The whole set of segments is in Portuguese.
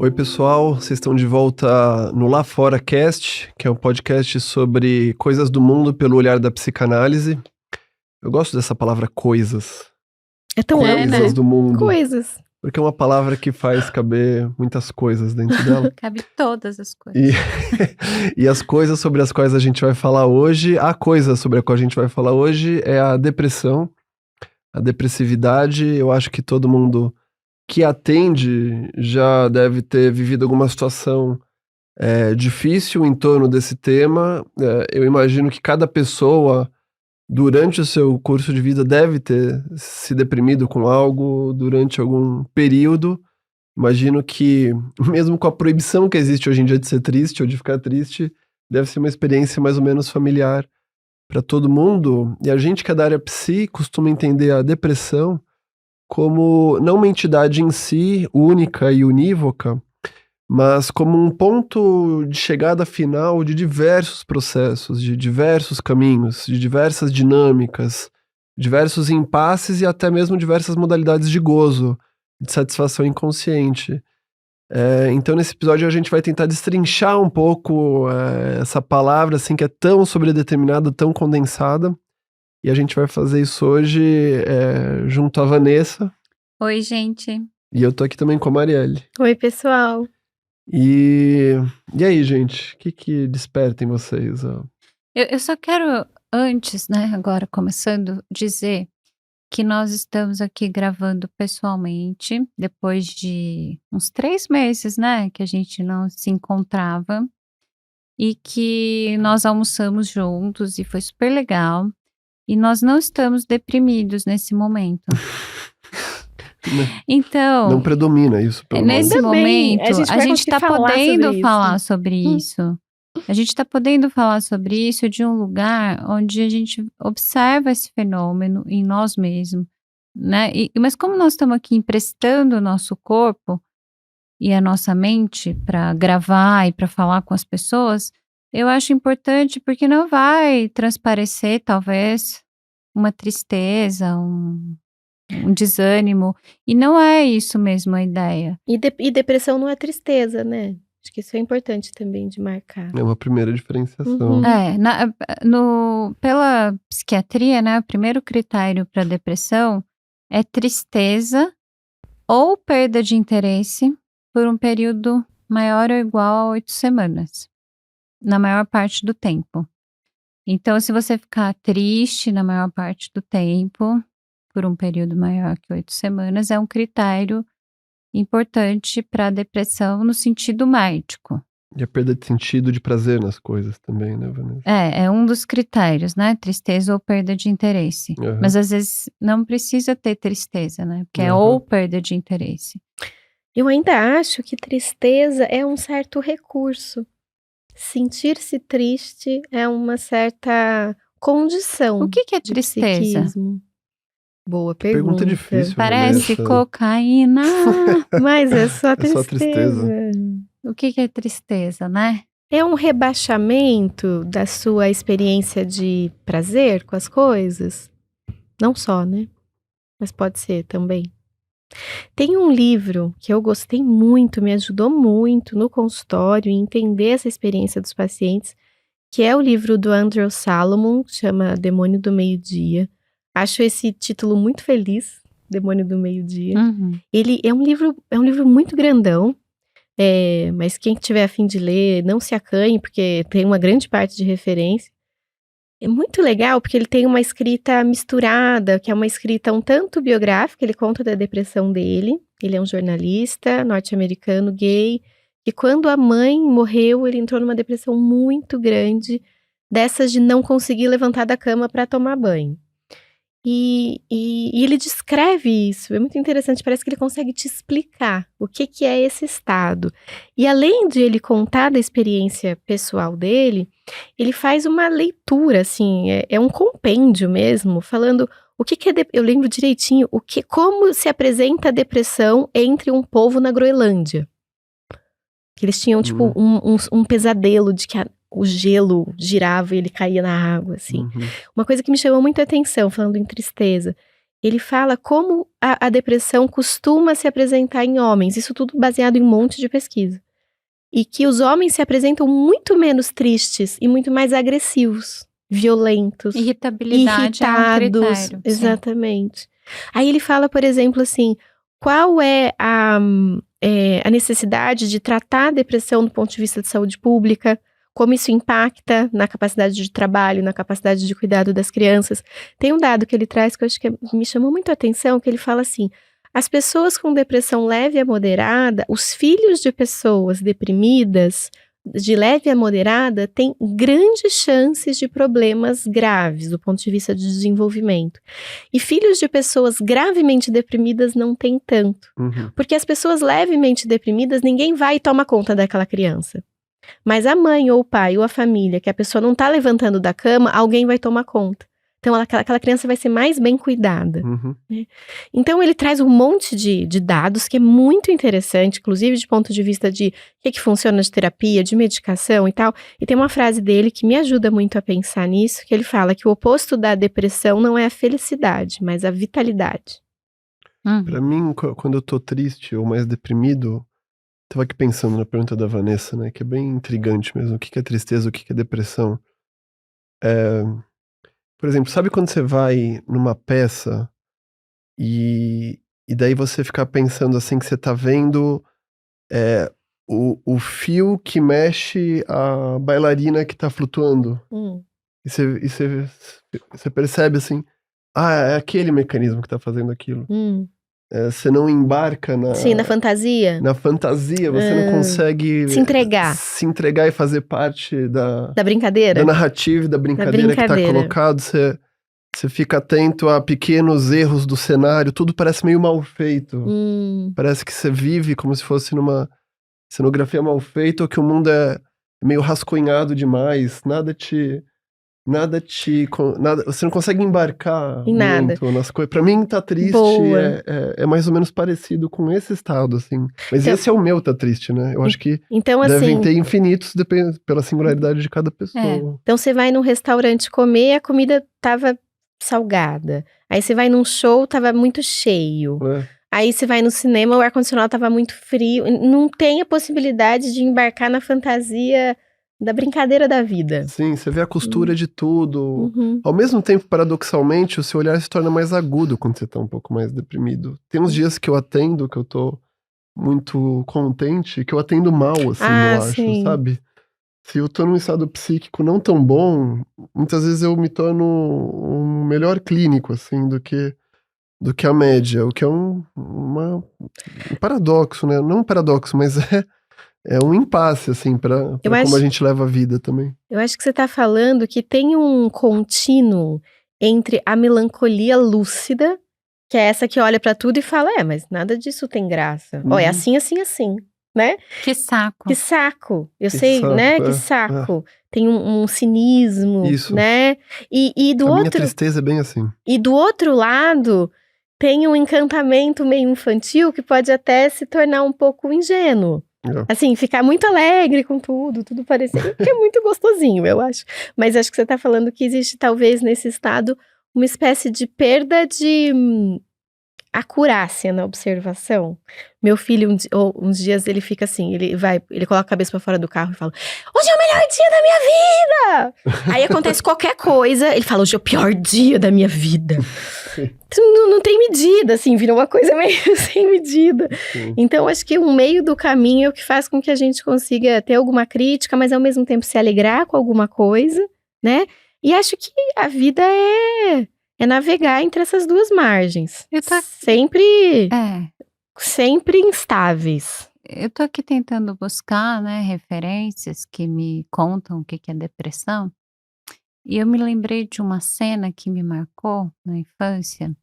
Oi, pessoal, vocês estão de volta no Lá Fora Cast, que é um podcast sobre coisas do mundo pelo olhar da psicanálise. Eu gosto dessa palavra coisas. É tão amplo. Coisas do mundo. Coisas. Porque é uma palavra que faz caber muitas coisas dentro dela. Cabe todas as coisas. E as coisas sobre as quais a gente vai falar hoje, a coisa sobre a qual a gente vai falar hoje é a depressão, a depressividade. Eu acho que todo mundo que atende já deve ter vivido alguma situação difícil em torno desse tema. Eu imagino que cada pessoa, durante o seu curso de vida, deve ter se deprimido com algo durante algum período. Imagino que, mesmo com a proibição que existe hoje em dia de ser triste ou de ficar triste, deve ser uma experiência mais ou menos familiar para todo mundo. E a gente que é da área psi costuma entender a depressão como não uma entidade em si, única e unívoca, mas como um ponto de chegada final de diversos processos, de diversos caminhos, de diversas dinâmicas, diversos impasses e até mesmo diversas modalidades de gozo, de satisfação inconsciente. Então nesse episódio a gente vai tentar destrinchar um pouco essa palavra assim, que é tão sobredeterminada, tão condensada. E a gente vai fazer isso hoje junto à Vanessa. Oi, gente. E eu tô aqui também com a Marielle. Oi, pessoal. E aí, gente? O que desperta em vocês? Eu só quero, antes, né, agora começando, dizer que nós estamos aqui gravando pessoalmente, depois de uns 3 meses, né, que a gente não se encontrava. E que nós almoçamos juntos e foi super legal. E nós não estamos deprimidos nesse momento. Então, não predomina isso. Nesse momento, a gente está podendo falar sobre isso. A gente está podendo falar sobre isso de um lugar onde a gente observa esse fenômeno em nós mesmos, né? Mas como nós estamos aqui emprestando o nosso corpo e a nossa mente para gravar e para falar com as pessoas, eu acho importante porque não vai transparecer, talvez, uma tristeza, um desânimo. E não é isso mesmo a ideia. E depressão não é tristeza, né? Acho que isso é importante também de marcar. É uma primeira diferenciação. Pela psiquiatria, né, o primeiro critério para depressão é tristeza ou perda de interesse por um período maior ou igual a 8 semanas. Na maior parte do tempo. Então, se você ficar triste na maior parte do tempo, por um período maior que 8 semanas, é um critério importante para a depressão no sentido médico. E a perda de sentido, de prazer nas coisas também, né, Vanessa? É um dos critérios, né? Tristeza ou perda de interesse. Uhum. Mas às vezes não precisa ter tristeza, né? Porque é ou perda de interesse. Eu ainda acho que tristeza é um certo recurso. Sentir-se triste é uma certa condição. O que é tristeza? Psiquismo. Boa pergunta. Difícil. Parece cocaína. Mas é só tristeza. É só tristeza. O que é tristeza, né? É um rebaixamento da sua experiência de prazer com as coisas. Não só, né? Mas pode ser também. Tem um livro que eu gostei muito, me ajudou muito no consultório em entender essa experiência dos pacientes, que é o livro do Andrew Salomon, que chama Demônio do Meio-Dia. Acho esse título muito feliz, Demônio do Meio-Dia. Uhum. Ele é um livro muito grandão, mas quem tiver a fim de ler, não se acanhe, porque tem uma grande parte de referência. É muito legal porque ele tem uma escrita misturada, que é uma escrita um tanto biográfica, ele conta da depressão dele. Ele é um jornalista norte-americano, gay, e quando a mãe morreu, ele entrou numa depressão muito grande, dessas de não conseguir levantar da cama para tomar banho. E ele descreve isso, é muito interessante, parece que ele consegue te explicar o que é esse estado. E além de ele contar da experiência pessoal dele, ele faz uma leitura, assim, é um compêndio mesmo, falando o que é, eu lembro direitinho, como se apresenta a depressão entre um povo na Groenlândia. Eles tinham, tipo, um pesadelo de que o gelo girava e ele caía na água, assim. Uma coisa que me chamou muita atenção, falando em tristeza, ele fala como a depressão costuma se apresentar em homens, isso tudo baseado em um monte de pesquisa. E que os homens se apresentam muito menos tristes e muito mais agressivos, violentos, irritabilidade irritados, é um critério. exatamente. Aí ele fala, por exemplo, assim, qual é a necessidade de tratar a depressão do ponto de vista de saúde pública, como isso impacta na capacidade de trabalho, na capacidade de cuidado das crianças. Tem um dado que ele traz que eu acho que me chamou muito a atenção, que ele fala assim, as pessoas com depressão leve a moderada, os filhos de pessoas deprimidas, de leve a moderada, têm grandes chances de problemas graves do ponto de vista de desenvolvimento. E filhos de pessoas gravemente deprimidas não têm tanto. Porque as pessoas levemente deprimidas, ninguém vai e toma conta daquela criança. Mas a mãe ou o pai ou a família, que a pessoa não está levantando da cama, alguém vai tomar conta. Então, aquela criança vai ser mais bem cuidada. Né? Então, ele traz um monte de dados que é muito interessante, inclusive de ponto de vista de o que funciona de terapia, de medicação e tal. E tem uma frase dele que me ajuda muito a pensar nisso, que ele fala que o oposto da depressão não é a felicidade, mas a vitalidade. Pra mim, quando eu tô triste ou mais deprimido, tava aqui pensando na pergunta da Vanessa, né, que é bem intrigante mesmo. O que é tristeza, o que é depressão? Por exemplo, sabe quando você vai numa peça e daí você fica pensando assim que você tá vendo o fio que mexe a bailarina que tá flutuando. E você percebe assim, é aquele mecanismo que tá fazendo aquilo. Você não embarca Sim, na fantasia. Na fantasia, você não consegue se entregar e fazer parte da brincadeira. Da narrativa, da brincadeira que tá colocado. Você fica atento a pequenos erros do cenário, tudo parece meio mal feito. Parece que você vive como se fosse numa cenografia mal feita, ou que o mundo é meio rascunhado demais, você não consegue embarcar em nada muito nas coisas. Pra mim, tá triste é mais ou menos parecido com esse estado, assim. Mas então, esse é o meu tá triste, né? Eu acho que devem ter infinitos pela singularidade de cada pessoa. Então você vai num restaurante comer, a comida tava salgada. Aí você vai num show, tava muito cheio. Aí você vai no cinema, o ar-condicionado tava muito frio. Não tem a possibilidade de embarcar na fantasia da brincadeira da vida. Sim, você vê a costura de tudo. Ao mesmo tempo, paradoxalmente, o seu olhar se torna mais agudo quando você tá um pouco mais deprimido. Tem uns dias que eu atendo, que eu tô muito contente, que eu atendo mal, assim, eu acho, sabe? Se eu tô num estado psíquico não tão bom, muitas vezes eu me torno um melhor clínico, assim, do que a média, o que é um paradoxo, né? Não um paradoxo, mas é um impasse, assim, pra como a gente leva a vida também. Eu acho que você tá falando que tem um contínuo entre a melancolia lúcida, que é essa que olha pra tudo e fala, mas nada disso tem graça. É assim, assim, assim, né? Que saco. Que saco. Eu sei, né? Que saco. Tem um cinismo, né? E do outro... minha tristeza é bem assim. E do outro lado, tem um encantamento meio infantil que pode até se tornar um pouco ingênuo. Assim, ficar muito alegre com tudo parecendo que é muito gostosinho, eu acho. Mas acho que você tá falando que existe, talvez, nesse estado, uma espécie de perda de acurácia na observação. Meu filho, uns dias, ele fica assim, ele coloca a cabeça pra fora do carro e fala, hoje é o melhor dia da minha vida! Aí acontece qualquer coisa, ele fala, hoje é o pior dia da minha vida. Não tem medida, assim, vira uma coisa meio sem medida. Então, acho que um meio do caminho é o que faz com que a gente consiga ter alguma crítica, mas ao mesmo tempo se alegrar com alguma coisa, né? E acho que a vida é navegar entre essas duas margens. Sempre instáveis. Eu tô aqui tentando buscar, né, referências que me contam o que é depressão. E eu me lembrei de uma cena que me marcou na infância.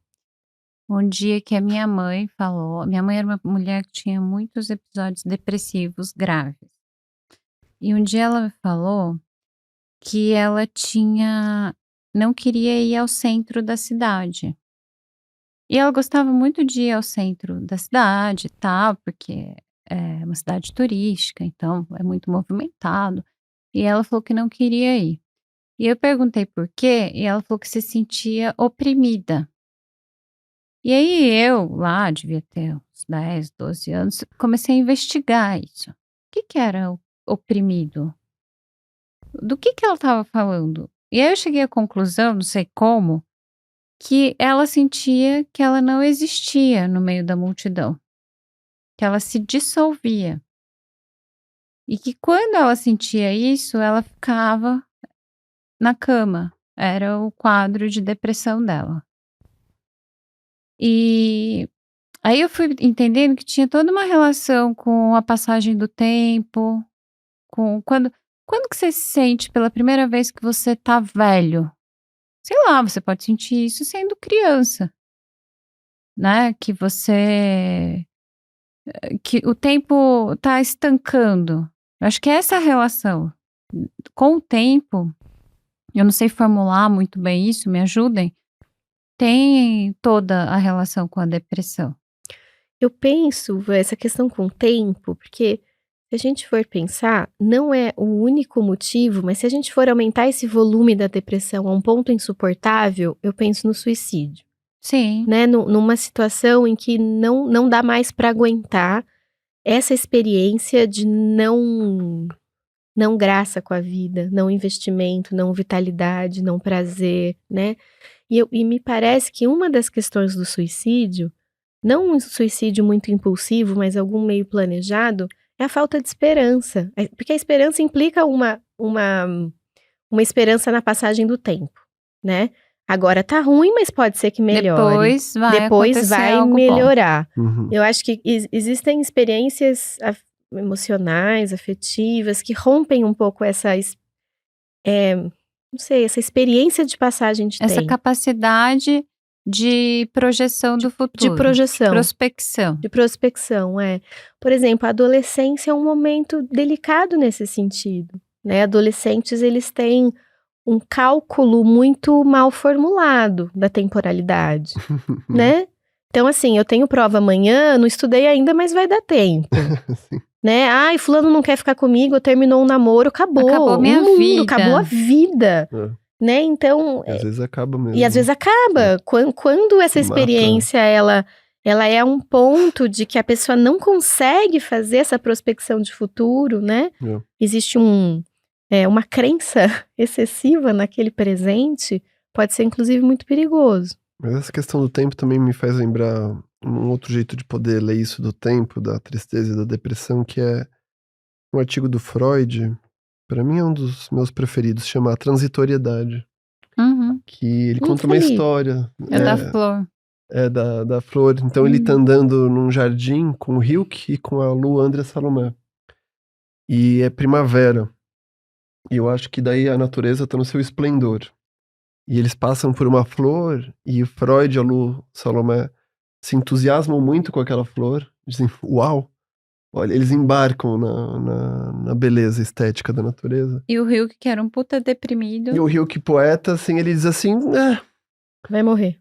Um dia que a minha mãe falou... Minha mãe era uma mulher que tinha muitos episódios depressivos graves. E um dia ela me falou que ela não queria ir ao centro da cidade. E ela gostava muito de ir ao centro da cidade e tal, porque é uma cidade turística, então é muito movimentado. E ela falou que não queria ir. E eu perguntei por quê, e ela falou que se sentia oprimida. E aí eu, lá, devia ter uns 10, 12 anos, comecei a investigar isso. O que era o oprimido? Do que ela estava falando? E aí eu cheguei à conclusão, não sei como, que ela sentia que ela não existia no meio da multidão. Que ela se dissolvia. E que quando ela sentia isso, ela ficava na cama. Era o quadro de depressão dela. E aí eu fui entendendo que tinha toda uma relação com a passagem do tempo, com quando que você se sente pela primeira vez que você tá velho? Sei lá, você pode sentir isso sendo criança, né? Que o tempo tá estancando. Eu acho que é essa relação. Com o tempo, eu não sei formular muito bem isso, me ajudem. Tem toda a relação com a depressão. Eu penso essa questão com o tempo, porque se a gente for pensar, não é o único motivo, mas se a gente for aumentar esse volume da depressão a um ponto insuportável, eu penso no suicídio. Sim. Né? Numa situação em que não dá mais para aguentar essa experiência de não graça com a vida, não investimento, não vitalidade, não prazer, né? E me parece que uma das questões do suicídio, não um suicídio muito impulsivo, mas algum meio planejado, é a falta de esperança. Porque a esperança implica uma esperança na passagem do tempo, né? Agora tá ruim, mas pode ser que melhore. Depois vai melhorar. Uhum. Eu acho que existem experiências emocionais, afetivas, que rompem um pouco essa experiência de passagem de tempo. Essa capacidade de projeção do futuro. De projeção. De prospecção, Por exemplo, a adolescência é um momento delicado nesse sentido, né? Adolescentes, eles têm um cálculo muito mal formulado da temporalidade, né? Então, assim, eu tenho prova amanhã, não estudei ainda, mas vai dar tempo. Né? Ai, fulano não quer ficar comigo, terminou um namoro, acabou. Acabou minha vida. Acabou a vida. Né? Então... Às vezes acaba mesmo. E às vezes acaba. Quando essa experiência, ela é um ponto de que a pessoa não consegue fazer essa prospecção de futuro, né? Existe uma crença excessiva naquele presente, pode ser inclusive muito perigoso. Mas essa questão do tempo também me faz lembrar um outro jeito de poder ler isso do tempo, da tristeza e da depressão, que é um artigo do Freud, para mim é um dos meus preferidos, chama A Transitoriedade. Que ele conta uma história. Da flor. Da flor. Então ele tá andando num jardim com o Hilke e com a Luandra Salomé. E é primavera. E eu acho que daí a natureza tá no seu esplendor. E eles passam por uma flor e o Freud e a Lu Salomé se entusiasmam muito com aquela flor. Dizem, uau! Olha, eles embarcam na beleza estética da natureza. E o Hilke, que era um puta deprimido. E o Hilke, poeta, assim, ele diz assim, vai morrer.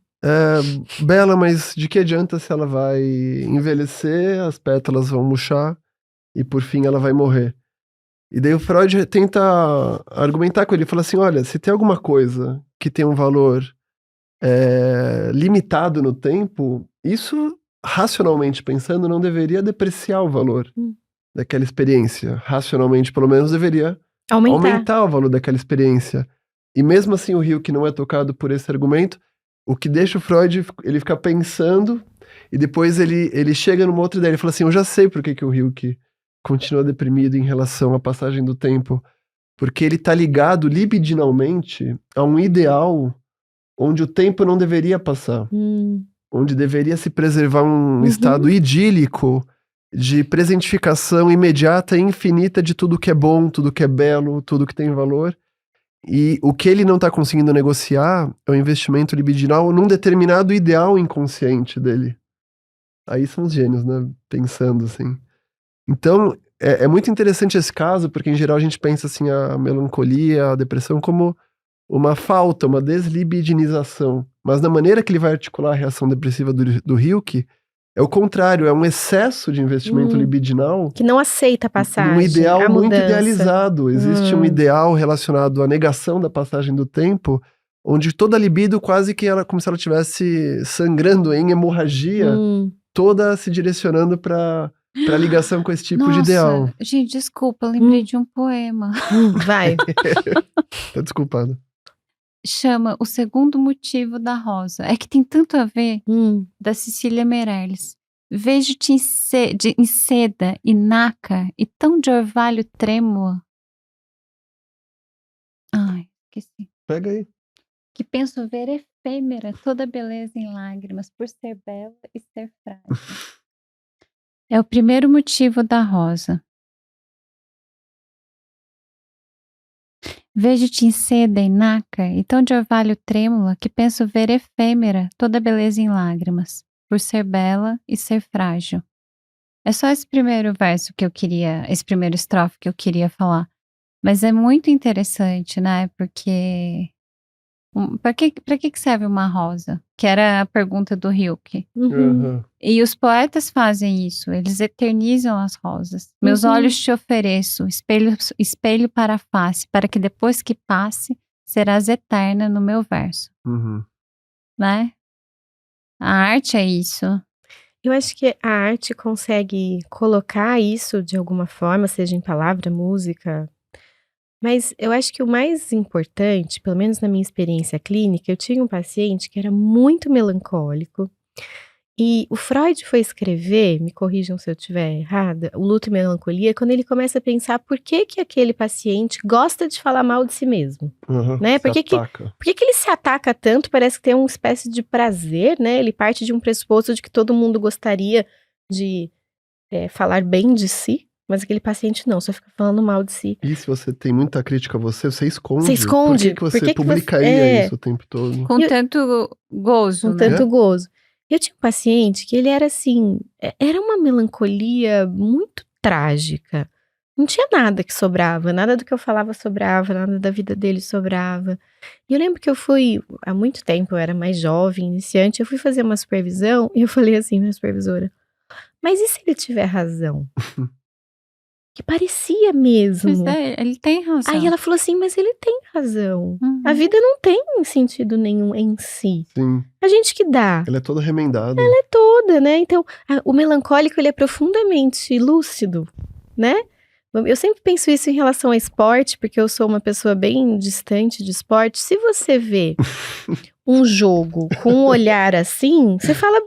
Bela, mas de que adianta se ela vai envelhecer, as pétalas vão murchar e por fim ela vai morrer. E daí o Freud tenta argumentar com ele, fala assim, olha, se tem alguma coisa que tem um valor limitado no tempo, isso, racionalmente pensando, não deveria depreciar o valor daquela experiência. Racionalmente, pelo menos, deveria aumentar o valor daquela experiência. E mesmo assim, o Hilke não é tocado por esse argumento, o que deixa o Freud, ele fica pensando, e depois ele chega numa outra ideia, ele fala assim, eu já sei por que o Hilke continua deprimido em relação à passagem do tempo, porque ele tá ligado libidinalmente a um ideal onde o tempo não deveria passar, onde deveria se preservar um estado idílico de presentificação imediata e infinita de tudo que é bom, tudo que é belo, tudo que tem valor. E o que ele não tá conseguindo negociar é o investimento libidinal num determinado ideal inconsciente dele. Aí são os gênios, né? Pensando assim. Então, é muito interessante esse caso, porque em geral a gente pensa assim, a melancolia, a depressão como uma falta, uma deslibidinização. Mas na maneira que ele vai articular a reação depressiva do Hilke, é o contrário, é um excesso de investimento libidinal. Que não aceita a passagem, um ideal a muito mudança. idealizado. Existe um ideal relacionado à negação da passagem do tempo, onde toda a libido quase que ela, como se ela estivesse sangrando em hemorragia, toda se direcionando pra ligação com esse tipo de ideal. Gente, desculpa, eu lembrei de um poema. Vai. Tá desculpado. Chama O Segundo Motivo da Rosa. É que tem tanto a ver, da Cecília Meirelles. Vejo-te em seda e nácar e tão de orvalho trêmula. Ai, esqueci. Pega aí. Que penso ver efêmera toda beleza em lágrimas, por ser bela e ser frágil. É o primeiro motivo da rosa. Vejo-te em seda e nácar e tão de orvalho trêmula que penso ver efêmera toda beleza em lágrimas, por ser bela e ser frágil. É só esse primeiro verso que eu queria, esse primeiro estrofe que eu queria falar. Mas é muito interessante, né? Porque para que serve uma rosa? Que era a pergunta do Hilke. E os poetas fazem isso, eles eternizam as rosas. Meus olhos te ofereço, espelho para a face, para que depois que passe, serás eterna no meu verso. Né? A arte é isso. Eu acho que a arte consegue colocar isso de alguma forma, seja em palavra, música. Mas eu acho que o mais importante, pelo menos na minha experiência clínica, eu tinha um paciente que era muito melancólico. E o Freud foi escrever, me corrijam se eu estiver errada, o Luto e Melancolia, quando ele começa a pensar por que aquele paciente gosta de falar mal de si mesmo. Né? Por que ele se ataca tanto? Parece que tem uma espécie de prazer, né? Ele parte de um pressuposto de que todo mundo gostaria de falar bem de si. Mas aquele paciente não, só fica falando mal de si. E se você tem muita crítica a você, você esconde. Você esconde. Por que você publicaria isso o tempo todo? Com tanto gozo, Com tanto gozo. Eu tinha um paciente que ele era assim, era uma melancolia muito trágica. Não tinha nada que sobrava, nada do que eu falava sobrava, nada da vida dele sobrava. E eu lembro que eu fui, há muito tempo, eu era mais jovem, iniciante, eu fui fazer uma supervisão e eu falei assim, minha supervisora, mas e se ele tiver razão? Que parecia mesmo. Mas ele tem razão. Aí ela falou assim, mas ele tem razão. A vida não tem sentido nenhum em si. Sim. A gente que dá. Ela é toda remendada. Ela é toda, né? Então, o melancólico, ele é profundamente lúcido, né? Eu sempre penso isso em relação ao esporte, porque eu sou uma pessoa bem distante de esporte. Se você vê um jogo com um olhar assim, você fala,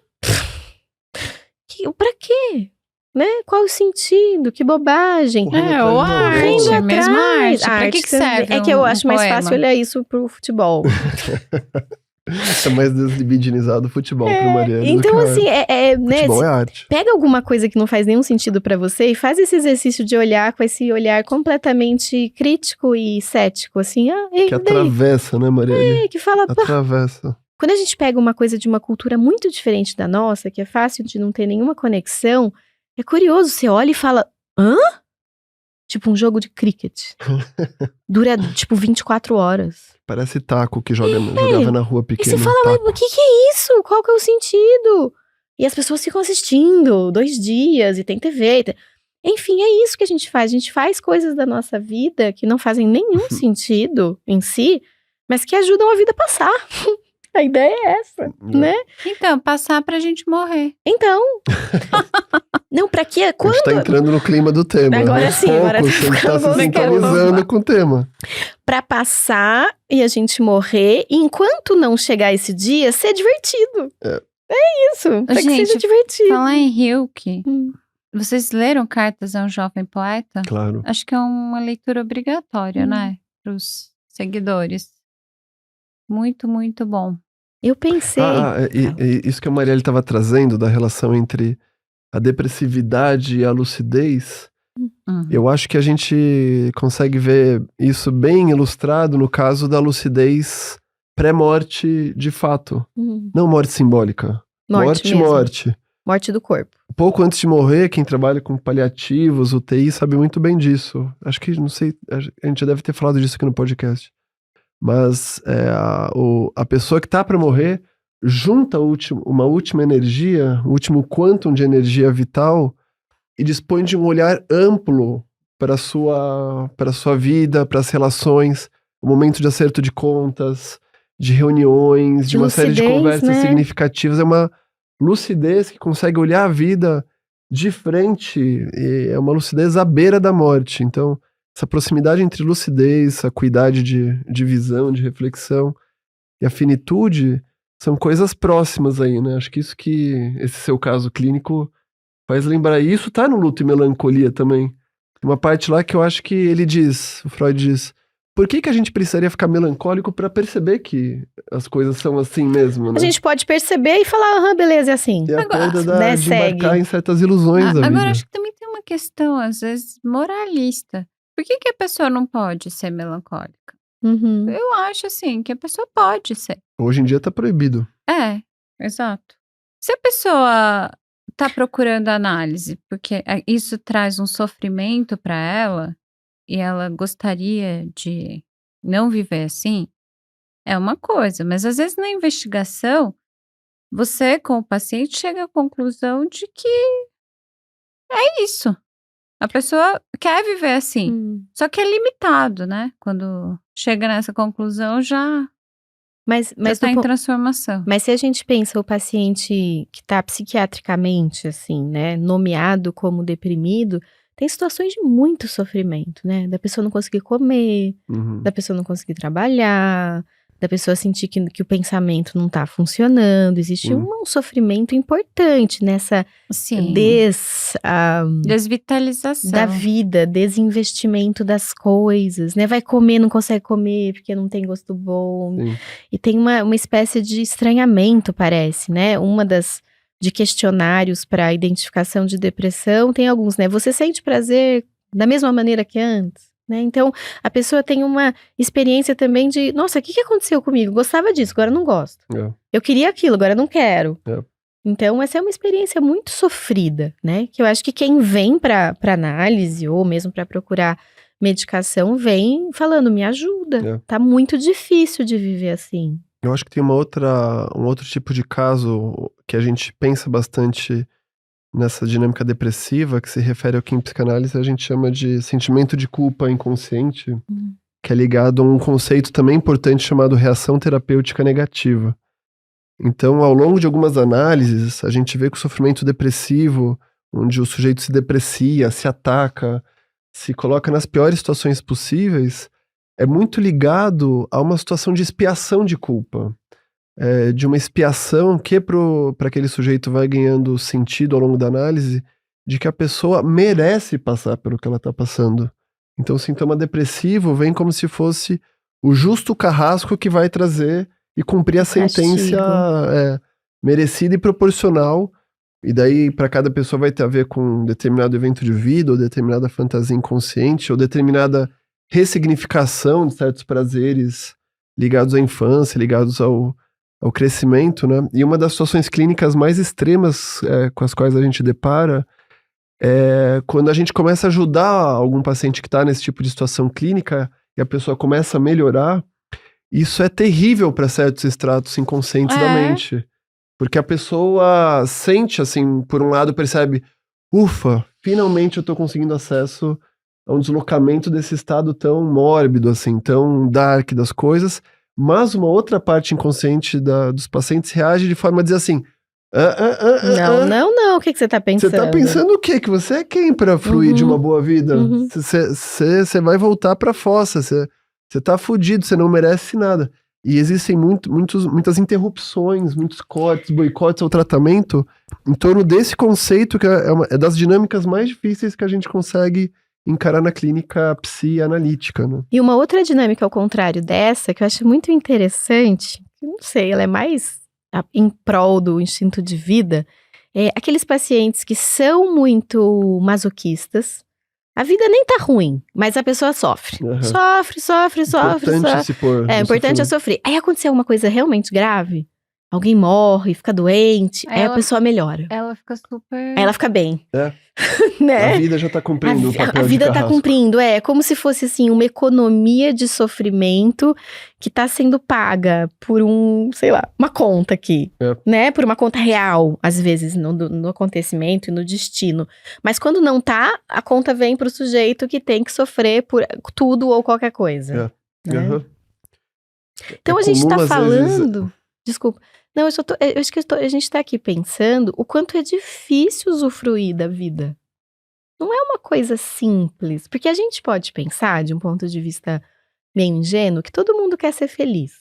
pra quê? Né? Qual o sentido? Que bobagem. Ou arte, é mesmo arte. Pra que serve? É que eu acho mais fácil olhar isso pro futebol. É mais deslibidinizado o futebol pro Mariana. Então, assim, né, futebol é arte. Pega alguma coisa que não faz nenhum sentido pra você e faz esse exercício de olhar com esse olhar completamente crítico e cético, assim. Que atravessa, né, Mariana? Que fala, atravessa. Quando a gente pega uma coisa de uma cultura muito diferente da nossa, que é fácil de não ter nenhuma conexão, é curioso, você olha e fala, hã? Tipo um jogo de cricket. Dura, tipo, 24 horas. Parece taco que jogava na rua pequena. E você fala, mas o que é isso? Qual que é o sentido? E as pessoas ficam assistindo 2 dias e tem TV. Enfim, é isso que a gente faz. A gente faz coisas da nossa vida que não fazem nenhum sentido em si, mas que ajudam a vida a passar. A ideia é essa, né? Então, passar pra gente morrer. Então. Não, pra quê? Quando... A gente tá entrando no clima do tema. Agora sim, agora a gente tá se sintonizando com o tema. Pra passar e a gente morrer, e enquanto não chegar esse dia, ser divertido. É isso, pra que seja divertido. Falar em Hilke, vocês leram Cartas a um Jovem Poeta? Claro. Acho que é uma leitura obrigatória, né? Pros seguidores. Muito, muito bom. Eu pensei... Isso que a Marielle estava trazendo da relação entre a depressividade e a lucidez, eu acho que a gente consegue ver isso bem ilustrado no caso da lucidez pré-morte de fato. Não morte simbólica. Morte. Morte do corpo. Pouco antes de morrer, quem trabalha com paliativos, UTI, sabe muito bem disso. Acho que, não sei, a gente já deve ter falado disso aqui no podcast. Mas a pessoa que tá para morrer junta uma última energia, o último quantum de energia vital e dispõe de um olhar amplo para a sua vida, para as relações, o momento de acerto de contas, de reuniões, de uma série de conversas, né, significativas. É uma lucidez que consegue olhar a vida de frente, e é uma lucidez à beira da morte. Então, essa proximidade entre lucidez, acuidade de visão, de reflexão e a finitude são coisas próximas aí, né? Acho que isso que esse seu caso clínico faz lembrar. E isso tá no Luto e Melancolia também. Tem uma parte lá que eu acho que o Freud diz, por que a gente precisaria ficar melancólico para perceber que as coisas são assim mesmo, né? A gente pode perceber e falar, beleza, é assim. E a perda de embarcar em certas ilusões da vida. Agora, acho que também tem uma questão, às vezes, moralista. Por que a pessoa não pode ser melancólica? Uhum. Eu acho, assim, que a pessoa pode ser. Hoje em dia tá proibido. Exato. Se a pessoa tá procurando análise, porque isso traz um sofrimento para ela, e ela gostaria de não viver assim, é uma coisa. Mas às vezes na investigação, você com o paciente chega à conclusão de que é isso. A pessoa quer viver assim, só que é limitado, né? Quando chega nessa conclusão, já está em transformação. Mas se a gente pensa o paciente que está psiquiatricamente, assim, né, nomeado como deprimido, tem situações de muito sofrimento, né? Da pessoa não conseguir comer, da pessoa não conseguir trabalhar, da pessoa sentir que o pensamento não está funcionando. Existe um sofrimento importante nessa desvitalização da vida, desinvestimento das coisas, né? Vai comer, não consegue comer porque não tem gosto bom. Sim. E tem uma espécie de estranhamento, parece, né? De questionários para identificação de depressão, tem alguns, né? Você sente prazer da mesma maneira que antes? Né? Então, a pessoa tem uma experiência também de, nossa, o que aconteceu comigo? Gostava disso, agora não gosto. Eu queria aquilo, agora não quero. Então, essa é uma experiência muito sofrida, né? Que eu acho que quem vem para análise ou mesmo para procurar medicação vem falando, me ajuda. Tá muito difícil de viver assim. Eu acho que tem um outro tipo de caso que a gente pensa bastante nessa dinâmica depressiva, que se refere ao que em psicanálise a gente chama de sentimento de culpa inconsciente, que é ligado a um conceito também importante chamado reação terapêutica negativa. Então, ao longo de algumas análises, a gente vê que o sofrimento depressivo, onde o sujeito se deprecia, se ataca, se coloca nas piores situações possíveis, é muito ligado a uma situação de expiação de culpa. De uma expiação que para aquele sujeito vai ganhando sentido ao longo da análise de que a pessoa merece passar pelo que ela está passando. Então o sintoma depressivo vem como se fosse o justo carrasco que vai trazer e cumprir a sentença merecida e proporcional. E daí para cada pessoa vai ter a ver com um determinado evento de vida, ou determinada fantasia inconsciente, ou determinada ressignificação de certos prazeres ligados à infância, ligados ao crescimento, né? E uma das situações clínicas mais extremas com as quais a gente depara é quando a gente começa a ajudar algum paciente que está nesse tipo de situação clínica e a pessoa começa a melhorar. Isso é terrível para certos estratos inconscientes da mente. Porque a pessoa sente, assim, por um lado percebe, ufa, finalmente eu tô conseguindo acesso a um deslocamento desse estado tão mórbido, assim, tão dark das coisas. Mas uma outra parte inconsciente dos pacientes reage de forma a dizer assim, não, o que você tá pensando? Você tá pensando o quê? Que você é quem pra fruir de uma boa vida? Você vai voltar pra fossa, você tá fudido, você não merece nada. E existem muitas interrupções, muitos cortes, boicotes ao tratamento em torno desse conceito que é das dinâmicas mais difíceis que a gente consegue encarar na clínica psianalítica, né? E uma outra dinâmica ao contrário dessa, que eu acho muito interessante, não sei, ela é mais em prol do instinto de vida, é aqueles pacientes que são muito masoquistas. A vida nem tá ruim, mas a pessoa sofre. Sofre. Importante é sofrer. Aí aconteceu uma coisa realmente grave, alguém morre, fica doente, aí a pessoa melhora. Ela fica super... Aí ela fica bem. Né? A vida já tá cumprindo o papel. A vida tá cumprindo, como se fosse assim, uma economia de sofrimento que tá sendo paga por uma conta aqui, né? Por uma conta real, às vezes, no acontecimento e no destino. Mas quando não tá, a conta vem pro sujeito que tem que sofrer por tudo ou qualquer coisa. Né? Então a gente tá falando... Desculpa. Não, eu acho que a gente tá aqui pensando o quanto é difícil usufruir da vida. Não é uma coisa simples. Porque a gente pode pensar, de um ponto de vista meio ingênuo, que todo mundo quer ser feliz.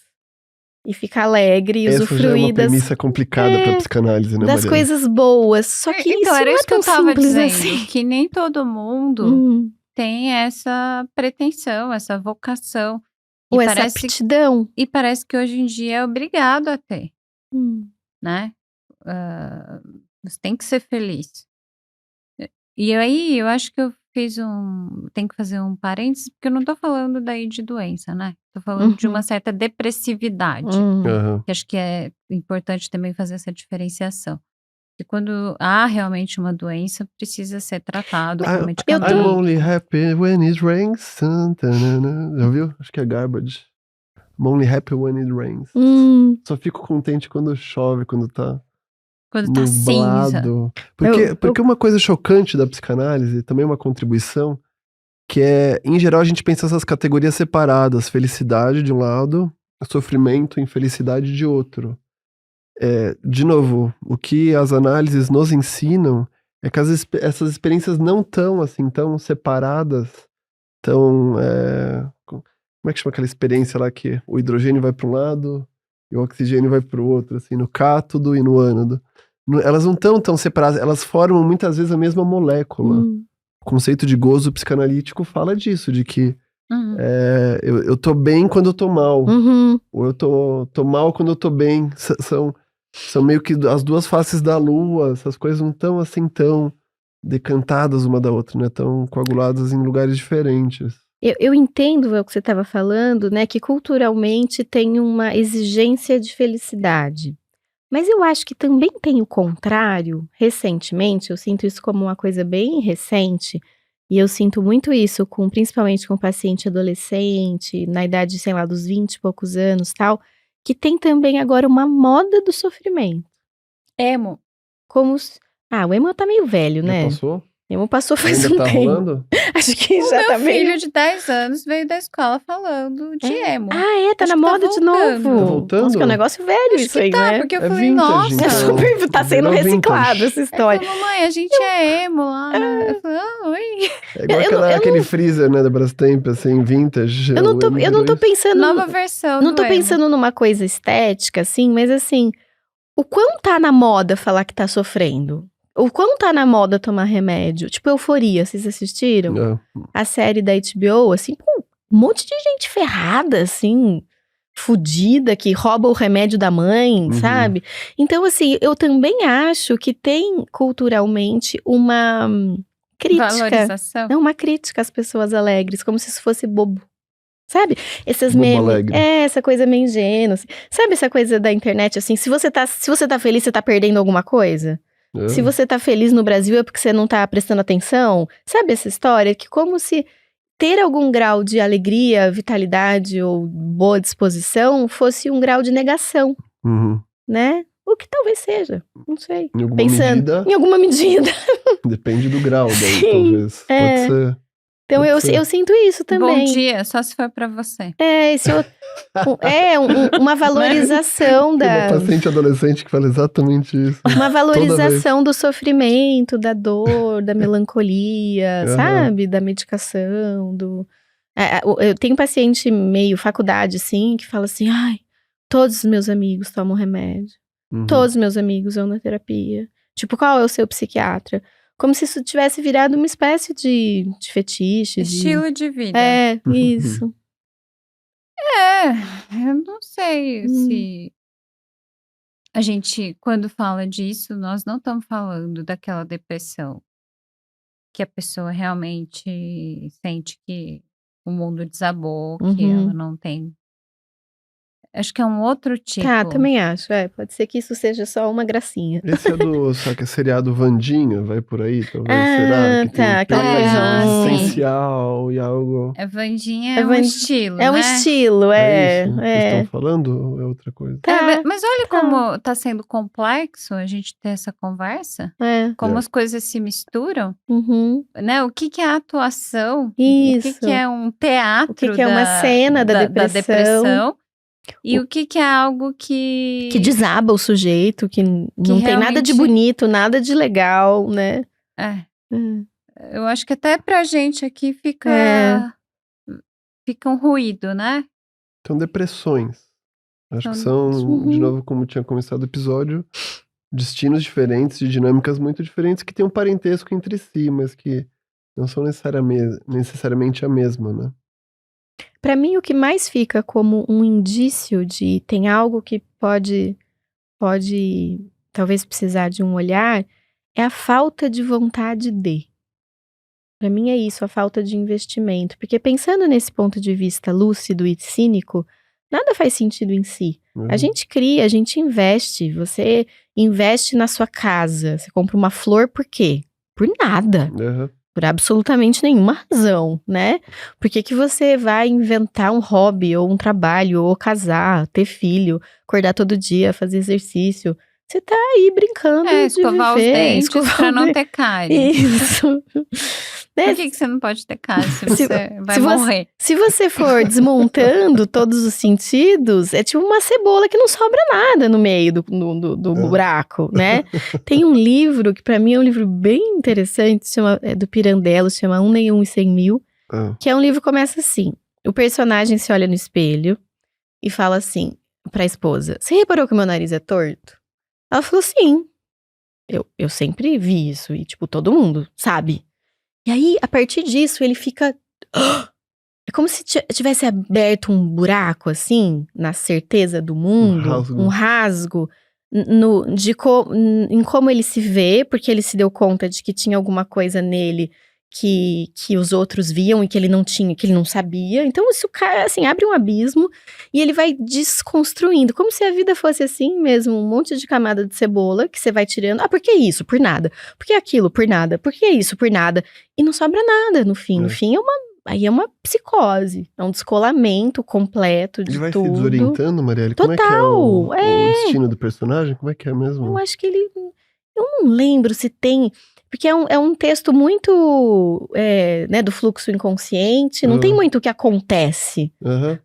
E ficar alegre e usufruir já é uma premissa complicada pra psicanálise, né, das Mariana? Coisas boas. Só que então, isso era não isso é que eu tão tava simples dizendo, assim. que nem todo mundo tem essa pretensão, essa vocação. Ou essa aptidão. E parece que hoje em dia é obrigado a ter, né? Você tem que ser feliz. E aí, eu acho que eu tenho que fazer um parênteses, porque eu não tô falando daí de doença, né? Tô falando de uma certa depressividade. Que acho que é importante também fazer essa diferenciação. E quando há realmente uma doença, precisa ser tratado com medicamento. I'm only happy when it rains. Já viu? Acho que é Garbage. I'm only happy when it rains. Só fico contente quando chove, quando tá cinza. Porque uma coisa chocante da psicanálise, também uma contribuição, que é, em geral, a gente pensa essas categorias separadas. Felicidade de um lado, sofrimento e infelicidade de outro. De novo, o que as análises nos ensinam é que essas experiências não estão assim, tão separadas, como é que chama aquela experiência lá que o hidrogênio vai para um lado e o oxigênio vai para o outro, assim, no cátodo e no ânodo. Elas não estão tão separadas, elas formam muitas vezes a mesma molécula. O conceito de gozo psicanalítico fala disso, de que eu tô bem quando eu tô mal, ou eu tô mal quando eu tô bem. São meio que as duas faces da lua, essas coisas não estão assim tão decantadas uma da outra, né? Tão coaguladas em lugares diferentes. Eu entendo o que você estava falando, né? Que culturalmente tem uma exigência de felicidade. Mas eu acho que também tem o contrário. Recentemente, eu sinto isso como uma coisa bem recente, e eu sinto muito isso, principalmente com paciente adolescente, na idade, sei lá, dos 20 e poucos anos, tal, que tem também agora uma moda do sofrimento. Emo. O emo tá meio velho, né? Já passou? Emo passou faz Ainda um tá tempo. rolando? Acho que já tá meio... Meu filho de 10 anos veio da escola falando de emo. Tá na moda de novo. Tá voltando? Nossa, que é um negócio velho isso aí, né? Porque eu falei, nossa. Então. Tá sendo reciclado essa história. Mamãe, a gente é emo lá. Eu falei, oi. É igual aquele freezer, né, da Brastemp, assim, vintage. Eu não tô pensando... Nova versão Não tô pensando numa coisa estética, assim, mas assim... O quão tá na moda falar que tá sofrendo? O quão tá na moda tomar remédio? Tipo, Euforia, vocês assistiram? A série da HBO, assim, um monte de gente ferrada, assim, fudida, que rouba o remédio da mãe, sabe? Então, assim, eu também acho que tem culturalmente uma crítica. Valorização. Não, uma crítica às pessoas alegres, como se isso fosse bobo. Sabe? Esses bobo memes. Alegre. Essa coisa meio ingênua. Assim. Sabe essa coisa da internet, assim, se você tá feliz, você tá perdendo alguma coisa? Se você tá feliz no Brasil é porque você não tá prestando atenção. Sabe essa história? Que como se ter algum grau de alegria, vitalidade ou boa disposição fosse um grau de negação, né? O que talvez seja, não sei. Em alguma medida. Depende do grau daí, talvez. Pode ser. Então eu sinto isso também. Bom dia, só se for pra você. Uma valorização da... Tem uma paciente adolescente que fala exatamente isso. Uma valorização do sofrimento, da dor, da melancolia, sabe? Da medicação, eu tenho um paciente meio faculdade, assim, que fala assim, todos os meus amigos tomam remédio. Todos os meus amigos vão na terapia. Tipo, qual é o seu psiquiatra? Como se isso tivesse virado uma espécie de fetiche. Estilo de vida. Isso. Eu não sei se a gente, quando fala disso, nós não estamos falando daquela depressão que a pessoa realmente sente que o mundo desabou, que ela não tem... Acho que é um outro tipo. Também acho. Pode ser que isso seja só uma gracinha. Esse é do seriado Wandinha, vai por aí, talvez. Será? Que tem aquela coisa essencial e algo... Wandinha é um estilo, É um estilo, É isso que vocês estão falando ou é outra coisa? Mas olha como tá sendo complexo a gente ter essa conversa. Como as coisas se misturam. Né? O que é a atuação? Isso. O que é um teatro o que é uma cena da depressão. E o que é algo que desaba o sujeito, que não tem nada de bonito, nada de legal, né? Eu acho que até pra gente aqui fica um ruído, né? São depressões. Acho que são, de novo, como tinha começado o episódio, destinos diferentes, de dinâmicas muito diferentes, que têm um parentesco entre si, mas que não são necessariamente a mesma, né? Para mim, o que mais fica como um indício de tem algo que pode talvez precisar de um olhar, é a falta de vontade de. Para mim é isso, a falta de investimento. Porque pensando nesse ponto de vista lúcido e cínico, nada faz sentido em si. A gente cria, a gente investe. Você investe na sua casa. Você compra uma flor por quê? Por nada. Por absolutamente nenhuma razão, né? Por que você vai inventar um hobby, ou um trabalho, ou casar, ter filho, acordar todo dia, fazer exercício? Você tá aí brincando de escovar viver, os dentes pra não ter cárie. Isso. Por que você não pode ter cárie se você vai morrer? Se você for desmontando todos os sentidos, é tipo uma cebola que não sobra nada no meio do buraco, né? Tem um livro que pra mim é um livro bem interessante, é do Pirandello, se chama 1 e 100 mil, que é um livro que começa assim, o personagem se olha no espelho e fala assim pra esposa, você reparou que o meu nariz é torto? Ela falou, sim, eu sempre vi isso, e tipo, todo mundo sabe. E aí, a partir disso, ele fica... É como se tivesse aberto um buraco, assim, na certeza do mundo. Um rasgo. Em como ele se vê, porque ele se deu conta de que tinha alguma coisa nele que os outros viam e que ele não tinha, que ele não sabia. Então, isso, assim, abre um abismo e ele vai desconstruindo. Como se a vida fosse assim mesmo, um monte de camada de cebola que você vai tirando. Ah, por que isso? Por nada. Por que aquilo? Por nada. Por que isso? Por nada. E não sobra nada no fim. No fim, aí é uma psicose. É um descolamento completo de tudo. Ele vai se desorientando, Marielle? Total. Como é que é o destino do personagem? Como é que é mesmo? Eu acho que ele... Eu não lembro se tem... Porque é um texto muito, né, do fluxo inconsciente, não tem muito o que acontece.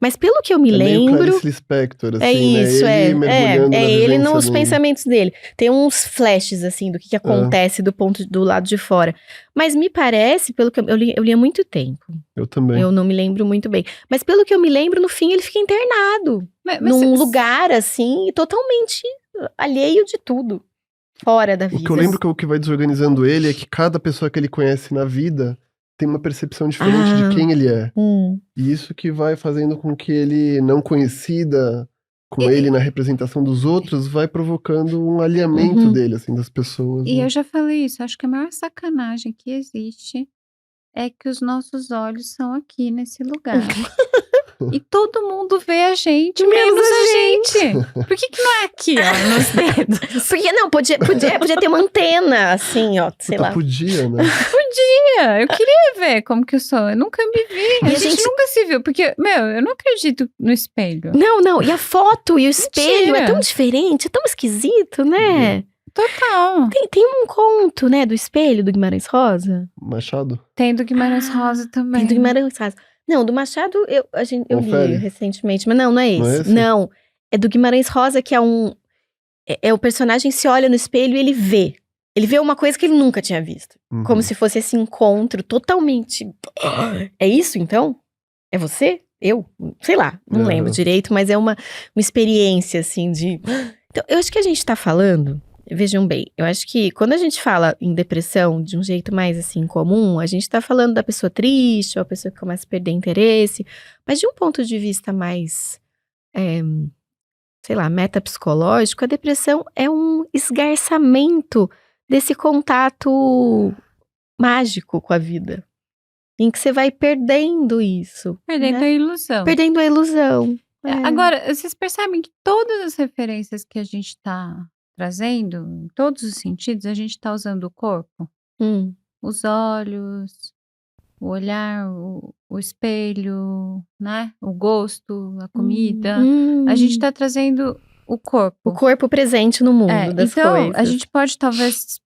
Mas pelo que eu me lembro... Meio Clarice Lispector, assim, é isso, né? Ele mergulhando na ele vivência nos pensamentos dele. Tem uns flashes, assim, do que acontece do lado de fora. Mas me parece, pelo que eu li há muito tempo. Eu também. Eu não me lembro muito bem. Mas pelo que eu me lembro, no fim ele fica internado. Num lugar, assim, totalmente alheio de tudo. Fora da vida. O que eu lembro que o que vai desorganizando ele é que cada pessoa que ele conhece na vida tem uma percepção diferente de quem ele é. E isso que vai fazendo com que ele, não conhecida com ele na representação dos outros, vai provocando um alinhamento dele, assim, das pessoas. E eu já falei isso, acho que a maior sacanagem que existe é que os nossos olhos são aqui nesse lugar. E todo mundo vê a gente, menos a gente. Por que não é aqui, ó, nos dedos? Porque não, podia ter uma antena, assim, ó, sei lá. Podia, né? Podia, eu queria ver como que eu sou, eu nunca me vi, a gente nunca se viu, porque, eu não acredito no espelho. Não, e a foto e o espelho é tão diferente, é tão esquisito, né? Total. Tem um conto, né, do espelho do Guimarães Rosa. Machado? Tem do Guimarães Rosa também. Tem do Guimarães Rosa. Não, do Machado eu li recentemente, mas não é esse. Não é esse? Não, é do Guimarães Rosa, que é o personagem se olha no espelho e ele vê. Ele vê uma coisa que ele nunca tinha visto. Como se fosse esse encontro totalmente... É isso, então? É você? Eu? Sei lá, não lembro direito, mas é uma experiência, assim, de... Então, eu acho que a gente tá falando... Vejam bem, eu acho que quando a gente fala em depressão de um jeito mais assim comum, a gente tá falando da pessoa triste, ou a pessoa que começa a perder interesse, mas de um ponto de vista mais, sei lá, metapsicológico, a depressão é um esgarçamento desse contato mágico com a vida, em que você vai perdendo isso. Perdendo a ilusão. Perdendo a ilusão. Agora, vocês percebem que todas as referências que a gente tá trazendo, em todos os sentidos, a gente está usando o corpo. Os olhos, o olhar, o espelho, né? O gosto, a comida. A gente está trazendo o corpo. O corpo presente no mundo das coisas. A gente pode talvez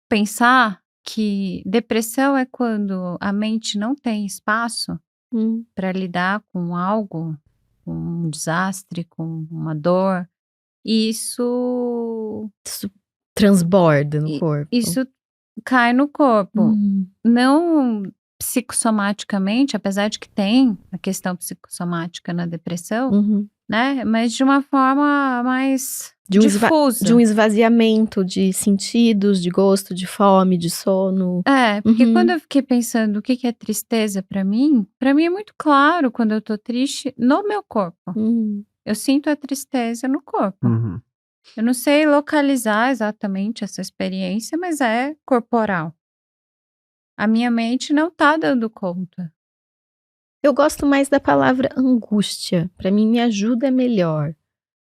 pensar que depressão é quando a mente não tem espaço para lidar com algo, com um desastre, com uma dor, isso transborda no corpo. Isso cai no corpo. Não psicossomaticamente, apesar de que tem a questão psicossomática na depressão, né? Mas de uma forma mais difusa. De um esvaziamento de sentidos, de gosto, de fome, de sono. Porque quando eu fiquei pensando o que é tristeza pra mim é muito claro quando eu tô triste no meu corpo. Eu sinto a tristeza no corpo. Eu não sei localizar exatamente essa experiência, mas é corporal. A minha mente não tá dando conta. Eu gosto mais da palavra angústia. Pra mim, me ajuda melhor.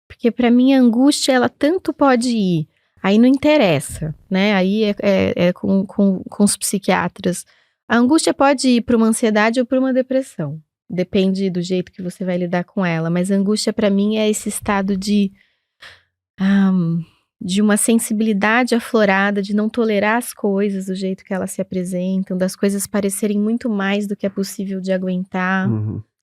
Porque pra mim, a angústia, ela tanto pode ir. Aí não interessa, né? Aí é com os psiquiatras. A angústia pode ir pra uma ansiedade ou pra uma depressão. Depende do jeito que você vai lidar com ela. Mas a angústia, pra mim, é esse estado de uma sensibilidade aflorada, de não tolerar as coisas do jeito que elas se apresentam, das coisas parecerem muito mais do que é possível de aguentar.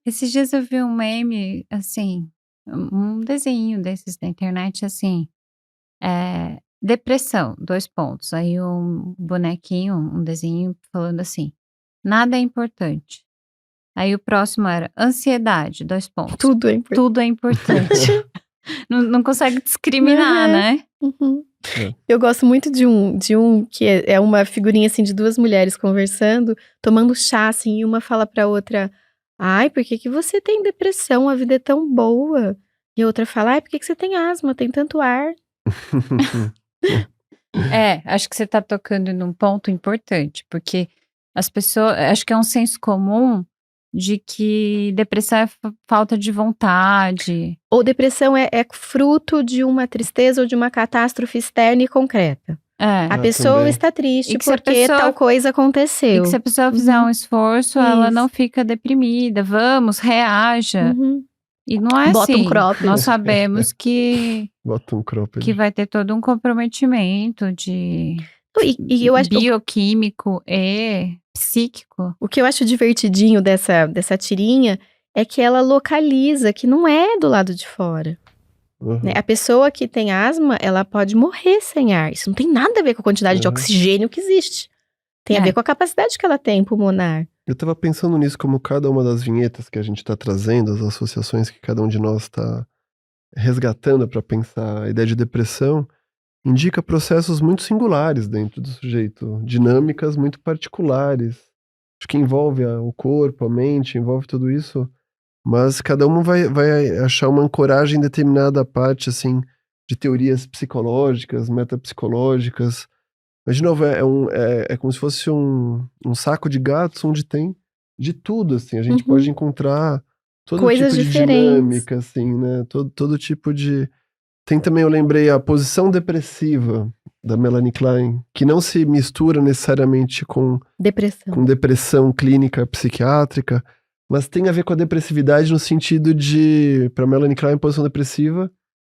Esses dias eu vi um meme, assim, um desenho desses da internet, assim, depressão, 2 pontos. Aí um bonequinho, um desenho falando assim, nada é importante. Aí o próximo era ansiedade, 2 pontos. Tudo é importante. Tudo é importante. Não consegue discriminar, né? Eu gosto muito de um que é uma figurinha assim de 2 mulheres conversando, tomando chá assim, e uma fala pra outra: ai, por que você tem depressão? A vida é tão boa. E a outra fala: ai, por que você tem asma? Tem tanto ar. Acho que você tá tocando num ponto importante, porque as pessoas, acho que é um senso comum de que depressão é falta de vontade. Ou depressão é fruto de uma tristeza ou de uma catástrofe externa e concreta. A pessoa também está triste porque tal coisa aconteceu. E que se a pessoa fizer um esforço, ela não fica deprimida. Vamos, reaja. E não é Bota assim. Um crop. Nós sabemos que Bota um crop. Que vai ter todo um comprometimento de eu acho, bioquímico e psíquico. O que eu acho divertidinho dessa tirinha é que ela localiza que não é do lado de fora. Né? A pessoa que tem asma, ela pode morrer sem ar. Isso não tem nada a ver com a quantidade de oxigênio que existe. Tem a ver com a capacidade que ela tem pulmonar. Eu tava pensando nisso, como cada uma das vinhetas que a gente tá trazendo, as associações que cada um de nós tá resgatando para pensar a ideia de depressão, indica processos muito singulares dentro do sujeito, dinâmicas muito particulares. Acho que envolve o corpo, a mente, envolve tudo isso, mas cada um vai achar uma ancoragem em determinada parte, assim, de teorias psicológicas, metapsicológicas. Mas, de novo, é como se fosse um saco de gatos onde tem de tudo, assim. A gente pode encontrar todo coisas tipo de dinâmica, assim, né? Todo tipo de... Tem também, eu lembrei, a posição depressiva da Melanie Klein, que não se mistura necessariamente com depressão clínica psiquiátrica, mas tem a ver com a depressividade no sentido de, para Melanie Klein, posição depressiva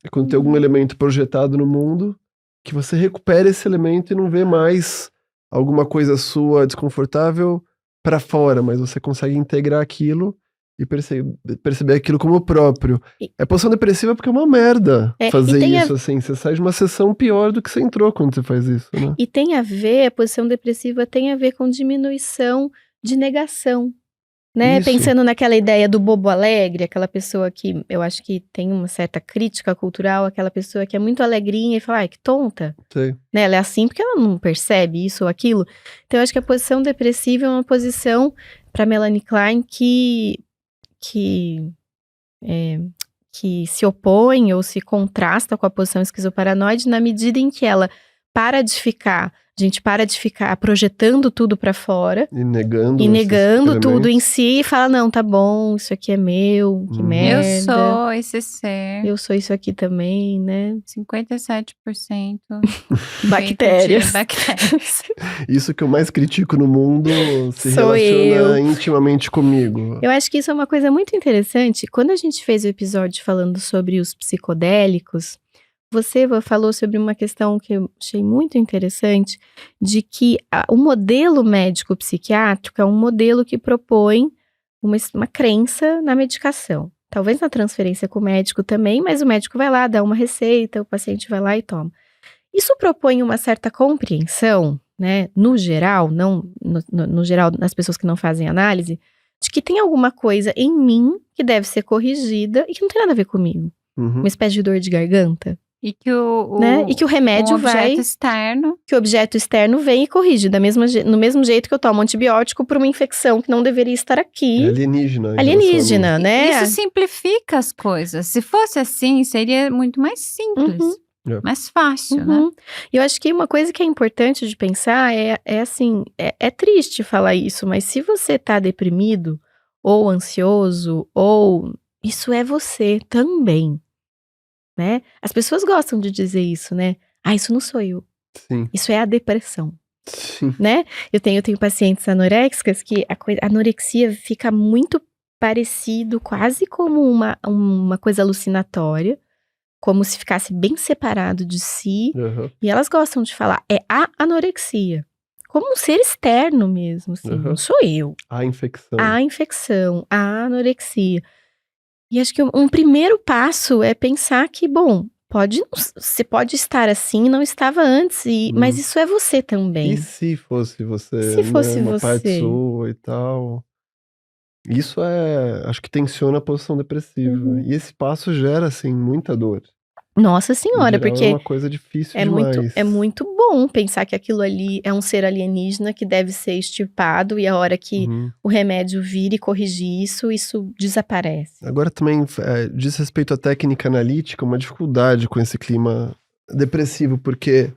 é quando tem algum elemento projetado no mundo, que você recupera esse elemento e não vê mais alguma coisa sua desconfortável para fora, mas você consegue integrar aquilo e perceber aquilo como próprio. É posição depressiva porque é uma merda fazer isso, assim. Você sai de uma sessão pior do que você entrou quando você faz isso, né? E tem a ver, a posição depressiva tem a ver com diminuição de negação, né? Isso. Pensando naquela ideia do bobo alegre, aquela pessoa que eu acho que tem uma certa crítica cultural, aquela pessoa que é muito alegrinha e fala, ai, que tonta. Sei. Né? Ela é assim porque ela não percebe isso ou aquilo. Então eu acho que a posição depressiva é uma posição, para Melanie Klein, que se opõe ou se contrasta com a posição esquizoparanoide na medida em que ela para de ficar projetando tudo para fora e negando tudo em si e fala, não, tá bom, isso aqui é meu, que merda. Eu sou esse ser. Eu sou isso aqui também, né? 57% bactérias. Isso que eu mais critico no mundo se sou relaciona intimamente comigo. Eu acho que isso é uma coisa muito interessante. Quando a gente fez o episódio falando sobre os psicodélicos, você falou sobre uma questão que eu achei muito interessante, de que o modelo médico-psiquiátrico é um modelo que propõe uma crença na medicação. Talvez na transferência com o médico também, mas o médico vai lá, dá uma receita, o paciente vai lá e toma. Isso propõe uma certa compreensão, né, no geral, não no geral, nas pessoas que não fazem análise, de que tem alguma coisa em mim que deve ser corrigida e que não tem nada a ver comigo. Uma espécie de dor de garganta. E que o remédio que o objeto externo vem e corrige, no mesmo jeito que eu tomo antibiótico por uma infecção que não deveria estar aqui. É alienígena. Alienígena, né? Isso simplifica as coisas. Se fosse assim, seria muito mais simples. Mais fácil, né? E eu acho que uma coisa que é importante de pensar assim, é triste falar isso, mas se você tá deprimido, ou ansioso, ou isso é você também. Né? As pessoas gostam de dizer isso, né? Isso não sou eu. Sim. Isso é a depressão. Sim. Né? Eu tenho pacientes anoréxicas que a anorexia fica muito parecido, quase como uma coisa alucinatória, como se ficasse bem separado de si. E elas gostam de falar, é a anorexia. Como um ser externo mesmo, assim. Não sou eu. A infecção. A infecção, a anorexia. E acho que um primeiro passo é pensar que, bom, você pode estar assim, não estava antes, mas isso é você também. E se fosse você? Se fosse uma você. parte sua e tal. Isso acho que tensiona a posição depressiva. E esse passo gera, assim, muita dor. Nossa senhora, porque é uma coisa difícil demais. É muito bom pensar que aquilo ali é um ser alienígena que deve ser extirpado e a hora que o remédio vir e corrigir isso desaparece. Agora também diz respeito à técnica analítica, uma dificuldade com esse clima depressivo, porque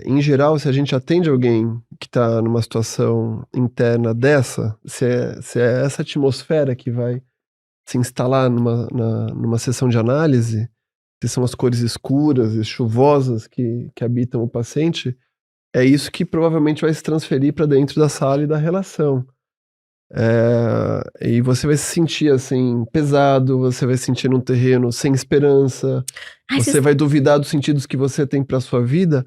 em geral, se a gente atende alguém que está numa situação interna dessa, se é essa atmosfera que vai se instalar numa sessão de análise, que são as cores escuras e chuvosas que habitam o paciente, é isso que provavelmente vai se transferir para dentro da sala e da relação. E você vai se sentir assim, pesado, você vai se sentir num terreno sem esperança, você vai duvidar dos sentidos que você tem para sua vida.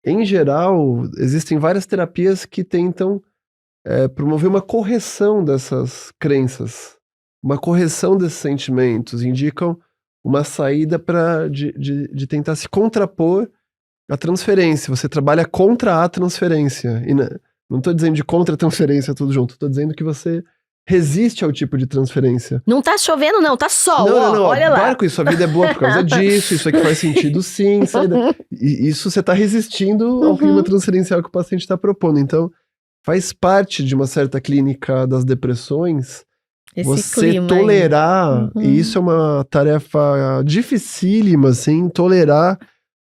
Em geral, existem várias terapias que tentam promover uma correção dessas crenças, uma correção desses sentimentos, indicam uma saída de tentar se contrapor à transferência. Você trabalha contra a transferência. E não estou dizendo de contra a transferência tudo junto. Estou dizendo que você resiste ao tipo de transferência. Não tá chovendo não, tá sol. Não, olha lá. Para com isso, a vida é boa por causa disso, isso aqui faz sentido sim. E isso você está resistindo ao clima transferencial que o paciente está propondo. Então, faz parte de uma certa clínica das depressões você tolerar, e isso é uma tarefa dificílima, assim, tolerar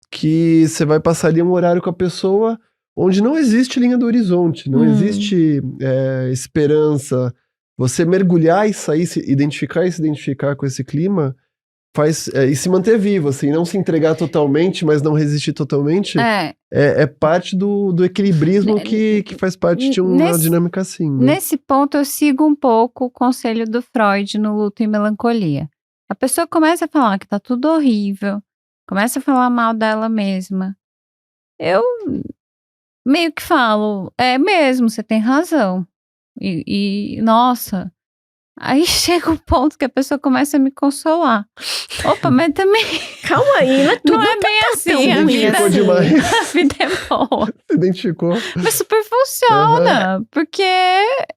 que você vai passar ali um horário com a pessoa onde não existe linha do horizonte, não existe esperança. Você mergulhar e sair, se identificar com esse clima, e se manter vivo, assim, não se entregar totalmente, mas não resistir totalmente, é parte do equilibrismo que faz parte de uma dinâmica assim. Né? Nesse ponto, eu sigo um pouco o conselho do Freud no Luto e Melancolia. A pessoa começa a falar que tá tudo horrível, começa a falar mal dela mesma. Eu meio que falo, é mesmo, você tem razão. Nossa... Aí chega um ponto que a pessoa começa a me consolar. Opa, mas também... Calma aí, não é bem assim. A vida demais. A vida é boa. Se identificou. Mas super funciona. Porque...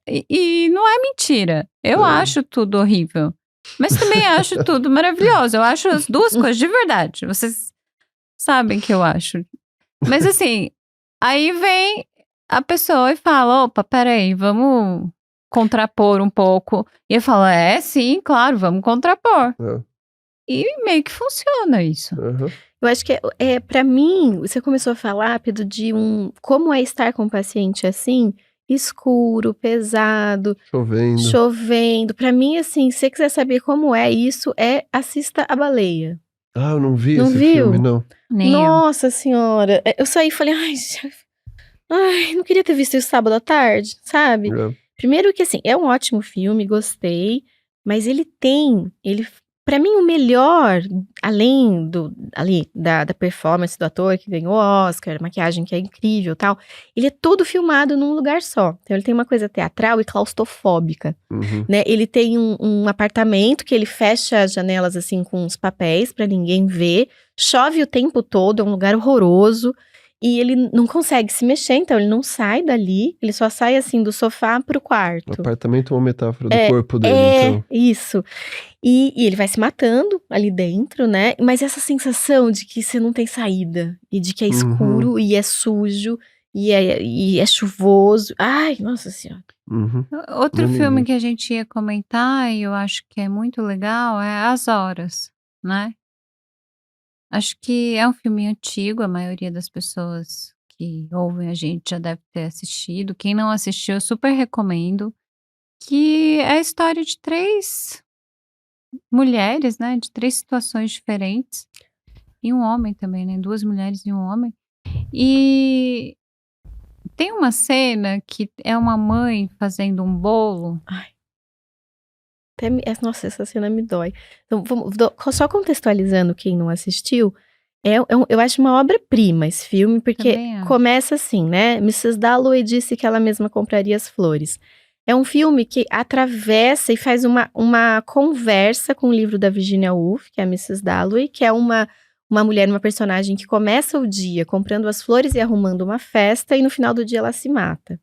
E não é mentira. Eu acho tudo horrível. Mas também acho tudo maravilhoso. Eu acho as duas coisas de verdade. Vocês sabem que eu acho. Mas assim, aí vem a pessoa e fala, opa, peraí, vamos... contrapor um pouco. E eu falo, sim, claro, vamos contrapor. E meio que funciona isso. Eu acho que pra mim, você começou a falar, Pedro, de como é estar com um paciente assim, escuro, pesado, chovendo. Pra mim, assim, se você quiser saber como é isso, assista A Baleia. Eu não vi esse filme, não. Nossa senhora. Eu saí e falei, não queria ter visto isso sábado à tarde, sabe? Primeiro que, assim, é um ótimo filme, gostei, mas ele Pra mim, o melhor, além da performance do ator que ganhou Oscar, maquiagem que é incrível e tal, ele é todo filmado num lugar só. Então, ele tem uma coisa teatral e claustrofóbica, né? Ele tem um apartamento que ele fecha as janelas, assim, com uns papéis pra ninguém ver. Chove o tempo todo, é um lugar horroroso. E ele não consegue se mexer, então ele não sai dali. Ele só sai, assim, do sofá pro quarto. O apartamento é uma metáfora do corpo dele, então. Isso. E ele vai se matando ali dentro, né? Mas essa sensação de que você não tem saída. E de que é escuro, e é sujo, e é chuvoso. Ai, nossa senhora. Outro filme que a gente ia comentar, e eu acho que é muito legal, é As Horas, né? Acho que é um filme antigo, a maioria das pessoas que ouvem a gente já deve ter assistido. Quem não assistiu, eu super recomendo. Que é a história de 3 mulheres, né? De 3 situações diferentes. E um homem também, né? 2 mulheres e um homem. E tem uma cena que é uma mãe fazendo um bolo. Ai. Nossa, essa cena me dói. Então, só contextualizando quem não assistiu, eu acho uma obra-prima esse filme, porque começa assim, né? Mrs. Dalloway disse que ela mesma compraria as flores. É um filme que atravessa e faz uma conversa com o livro da Virginia Woolf, que é a Mrs. Dalloway, que é uma mulher, uma personagem que começa o dia comprando as flores e arrumando uma festa, e no final do dia ela se mata.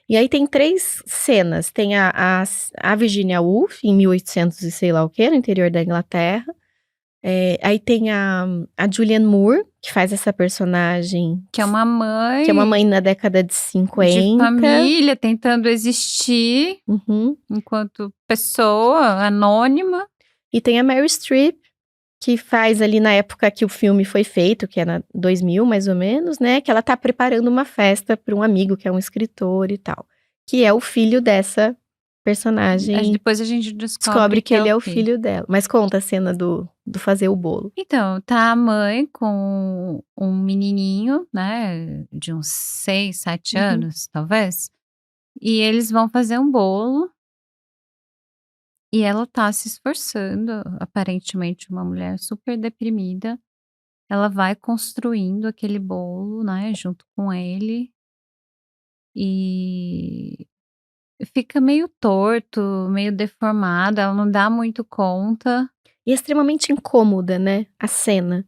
E aí tem 3 cenas. Tem a Virginia Woolf, em 1800 e sei lá o que, no interior da Inglaterra. Aí tem a Julianne Moore, que faz essa personagem. Que é uma mãe. Que é uma mãe na década de 50. De família, tentando existir enquanto pessoa anônima. E tem a Meryl Streep, que faz ali na época que o filme foi feito, que era 2000 mais ou menos, né? Que ela tá preparando uma festa para um amigo que é um escritor e tal. Que é o filho dessa personagem. Depois a gente descobre que ele é o filho dela. Mas conta a cena do fazer o bolo. Então, tá a mãe com um menininho, né? De uns 6, 7 anos, talvez. E eles vão fazer um bolo. E ela tá se esforçando, aparentemente uma mulher super deprimida. Ela vai construindo aquele bolo, né, junto com ele. E fica meio torto, meio deformado, ela não dá muito conta. E é extremamente incômoda, né, a cena.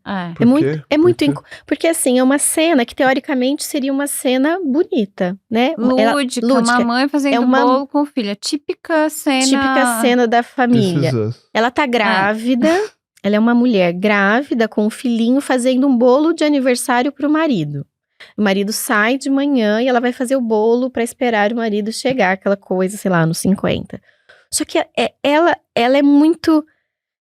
É muito porque assim, é uma cena que teoricamente seria uma cena bonita, né? Lúdica, uma mãe fazendo bolo com o filho. A típica cena da família. Ela tá grávida, ela é uma mulher grávida com um filhinho fazendo um bolo de aniversário pro marido. O marido sai de manhã e ela vai fazer o bolo pra esperar o marido chegar, aquela coisa, sei lá, nos 50. Só que ela é muito...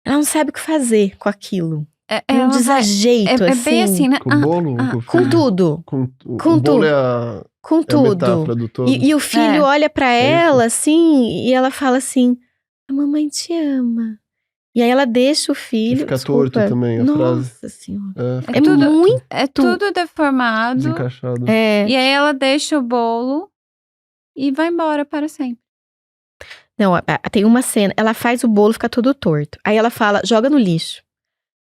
Ela não sabe o que fazer com aquilo. Um desajeito, assim. É bem assim, né? Com o bolo? Com tudo. Com tudo. Bolo é a metáfora do todo. E o filho olha pra ela, assim, e ela fala assim, a mamãe te ama. E aí ela deixa o filho... E fica torto também, a frase. Nossa senhora. É tudo deformado. Desencaixado. E aí ela deixa o bolo e vai embora para sempre. Não, tem uma cena, ela faz o bolo ficar todo torto. Aí ela fala, joga no lixo.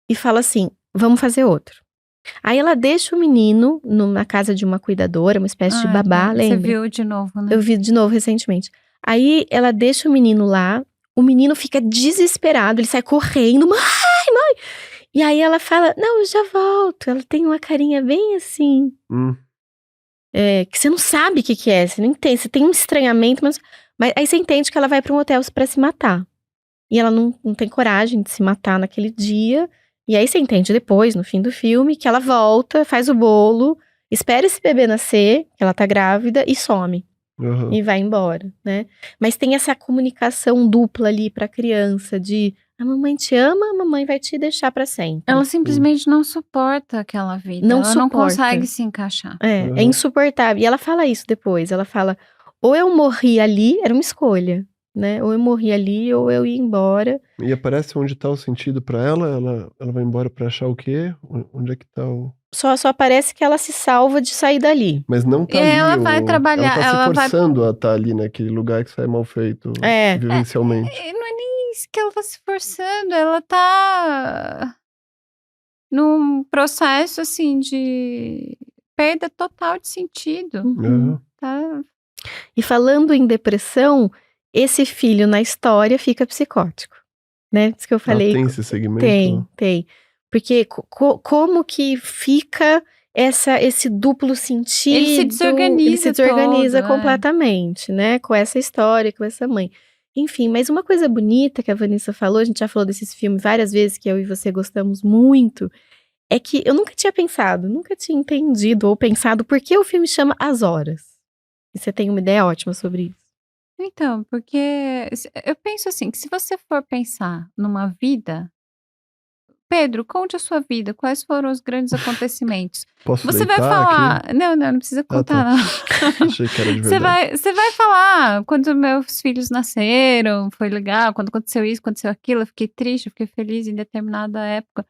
E fala assim, vamos fazer outro. Aí ela deixa o menino na casa de uma cuidadora, uma espécie de babá, lembra? Você viu de novo, né? Eu vi de novo recentemente. Aí ela deixa o menino lá, o menino fica desesperado, ele sai correndo, mãe! E aí ela fala, não, eu já volto. Ela tem uma carinha bem assim. Que você não sabe o que é, você não entende, você tem um estranhamento, mas aí você entende que ela vai para um hotel pra se matar. E ela não tem coragem de se matar naquele dia. E aí você entende depois, no fim do filme, que ela volta, faz o bolo, espera esse bebê nascer, que ela tá grávida, e some. E vai embora, né? Mas tem essa comunicação dupla ali pra criança, de a mamãe te ama, a mamãe vai te deixar pra sempre. Ela simplesmente não suporta aquela vida. Ela não consegue se encaixar. É insuportável. E ela fala isso depois, ela fala... Ou eu morri ali, era uma escolha, né? Ou eu morri ali, ou eu ia embora. E aparece onde tá o sentido pra ela? Ela vai embora pra achar o quê? Onde é que tá o... Só aparece que ela se salva de sair dali. Mas não tá e ali. Ela vai trabalhar. Ela tá se forçando a estar ali naquele lugar que sai mal feito, vivencialmente. Não é nem pense que ela tá se esforçando, ela tá num processo, assim, de perda total de sentido. Tá? E falando em depressão, esse filho na história fica psicótico, né? Isso que eu falei. Tem esse segmento? Tem. Porque como que fica esse duplo sentido? Ele se desorganiza completamente, né? Com essa história, com essa mãe. Enfim, mas uma coisa bonita que a Vanessa falou, a gente já falou desses filmes várias vezes, que eu e você gostamos muito, é que eu nunca tinha entendido ou pensado por que o filme chama As Horas. E você tem uma ideia ótima sobre isso. Então, porque eu penso assim, que se você for pensar numa vida... Pedro, conte a sua vida. Quais foram os grandes acontecimentos? Posso Você vai falar... aqui? Não precisa contar, não. Achei que era de verdade. Você vai falar, quando meus filhos nasceram, foi legal, quando aconteceu isso, aconteceu aquilo, eu fiquei triste, eu fiquei feliz em determinada época.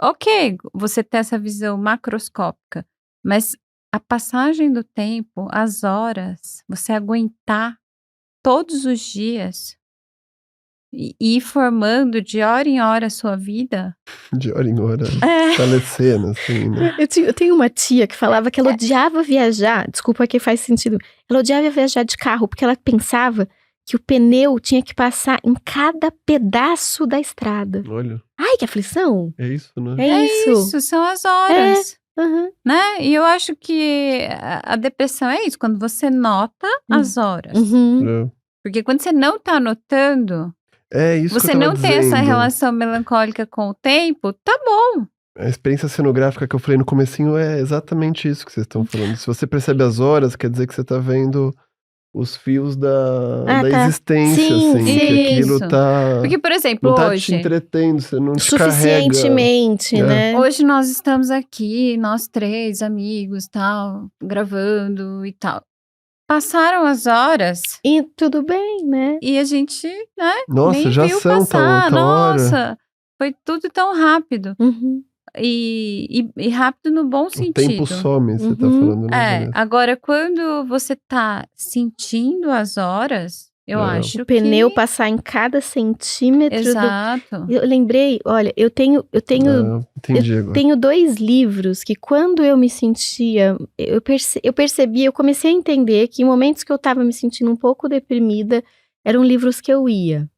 Ok, você ter essa visão macroscópica, mas a passagem do tempo, as horas, você aguentar todos os dias e ir formando de hora em hora a sua vida. De hora em hora, falecendo, assim, né? Eu tenho uma tia que falava que ela odiava viajar, desculpa que faz sentido, ela odiava viajar de carro, porque ela pensava que o pneu tinha que passar em cada pedaço da estrada. Olha. Ai, que aflição! É isso, né? É isso, são as horas. Uhum. Né? E eu acho que a depressão é isso, quando você nota as horas. Uhum. Porque quando você não tá anotando, isso você que eu tava não tem dizendo. essa relação melancólica com o tempo, tá bom. A experiência cenográfica que eu falei no comecinho é exatamente isso que vocês estão falando. Se você percebe as horas, quer dizer que você tá vendo os fios da existência, sim, assim. Que aquilo tá... Porque, por exemplo, não tá hoje... te entretendo, você não te suficientemente, carrega. né? Hoje nós estamos aqui, nós 3 amigos, tal, gravando e tal. Passaram as horas. E tudo bem, né? E a gente, né? Nossa, nem já viu são passar. Nossa, hora. Foi tudo tão rápido. E rápido no bom sentido. O tempo some, você tá falando, né? Agora, quando você tá sentindo as horas, eu acho o pneu passar em cada centímetro. Exato. Eu lembrei, olha, eu tenho tenho 2 livros que quando eu me sentia, eu percebi, eu comecei a entender que em momentos que eu tava me sentindo um pouco deprimida, eram livros que eu ia,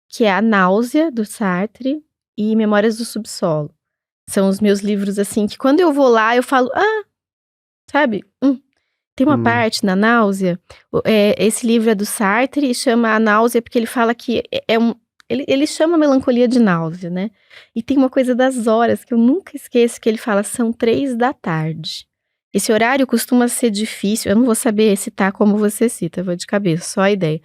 que é A Náusea, do Sartre, e Memórias do Subsolo. São os meus livros, assim, que quando eu vou lá, eu falo, sabe? Tem uma parte na Náusea, esse livro é do Sartre e chama A Náusea porque ele fala que ele chama a melancolia de náusea, né? E tem uma coisa das horas que eu nunca esqueço, que ele fala, são 3 da tarde. Esse horário costuma ser difícil, eu não vou saber citar como você cita, vou de cabeça, só a ideia.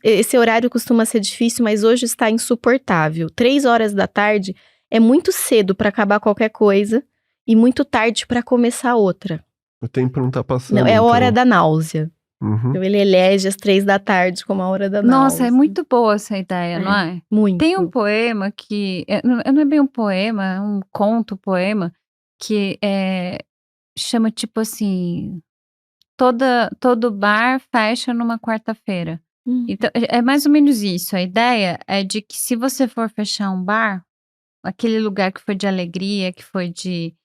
Esse horário costuma ser difícil, mas hoje está insuportável. 3 horas da tarde é muito cedo para acabar qualquer coisa e muito tarde para começar outra. O tempo não tá passando. Não, é a hora da náusea. Uhum. Então ele elege as 3 da tarde como a hora da náusea. Nossa, é muito boa essa ideia, não é? Muito. Tem um poema que... Não é bem um poema, é um conto-poema que chama tipo assim... Todo bar fecha numa quarta-feira. Então, é mais ou menos isso. A ideia é de que se você for fechar um bar, aquele lugar que foi de alegria, que foi de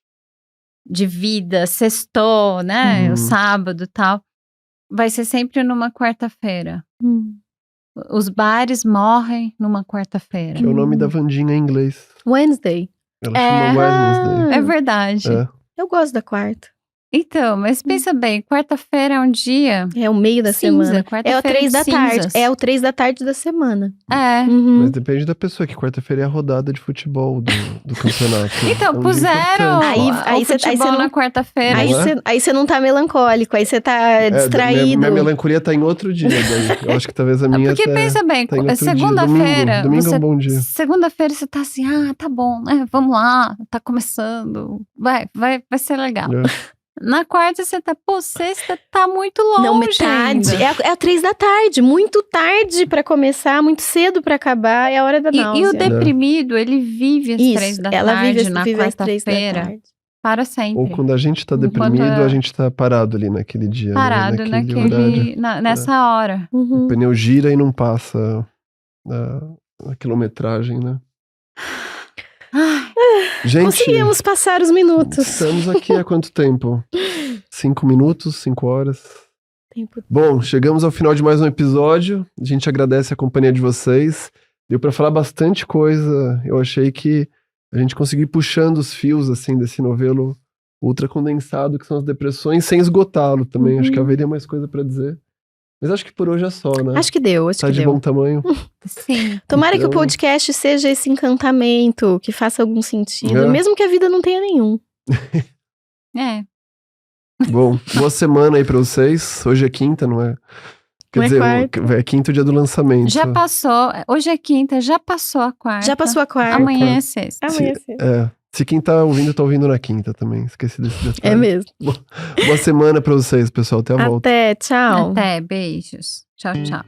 vida, sextou, né? O sábado e tal. Vai ser sempre numa quarta-feira. Os bares morrem numa quarta-feira. Que é o nome da Wandinha em inglês. Wednesday. Ela chama Wednesday. É verdade. Eu gosto da quarta. Então, mas pensa bem, quarta-feira é um dia... É o meio da semana. É o 3 da tarde. É o 3 da tarde da semana. Mas depende da pessoa, que quarta-feira é a rodada de futebol do campeonato. Então, puseram o futebol na quarta-feira. Aí você não tá melancólico, aí você tá distraído. Minha melancolia tá em outro dia daí. Eu acho que talvez a minha Porque pensa bem, segunda-feira... Domingo é um bom dia. Segunda-feira você tá assim, tá bom, vamos lá, tá começando, vai ser legal. Na quarta você tá, sexta tá muito longe. Não, metade. É a 3 da tarde, muito tarde pra começar, muito cedo pra acabar, é a hora da náusea. E o deprimido, ele vive às 3 da tarde na quarta-feira. Para sempre. Ou quando a gente tá deprimido, a gente tá parado ali naquele dia. Parado naquele horário. Nessa hora. O pneu gira e não passa a quilometragem, né? Gente, conseguimos passar os minutos. Estamos aqui há quanto tempo? 5 minutos, 5 horas. Bom, chegamos ao final de mais um episódio. A gente agradece a companhia de vocês. Deu pra falar bastante coisa. Eu achei que a gente conseguiu ir puxando os fios, assim, desse novelo ultra condensado, que são as depressões, sem esgotá-lo também. Acho que haveria mais coisa pra dizer. Mas acho que por hoje é só, né? Acho que deu, tá de bom tamanho. Sim. Tomara que o podcast seja esse encantamento, que faça algum sentido, mesmo que a vida não tenha nenhum. Bom, boa semana aí pra vocês. Hoje é quinta, não é? Quer dizer, é quinto dia do lançamento. Já passou, hoje é quinta, já passou a quarta. Já passou a quarta. Amanhã é sexta. Se quem tá ouvindo na quinta também. Esqueci desse detalhe. É mesmo. Boa semana pra vocês, pessoal. Até a volta. Até, tchau. Até, beijos. Tchau, tchau.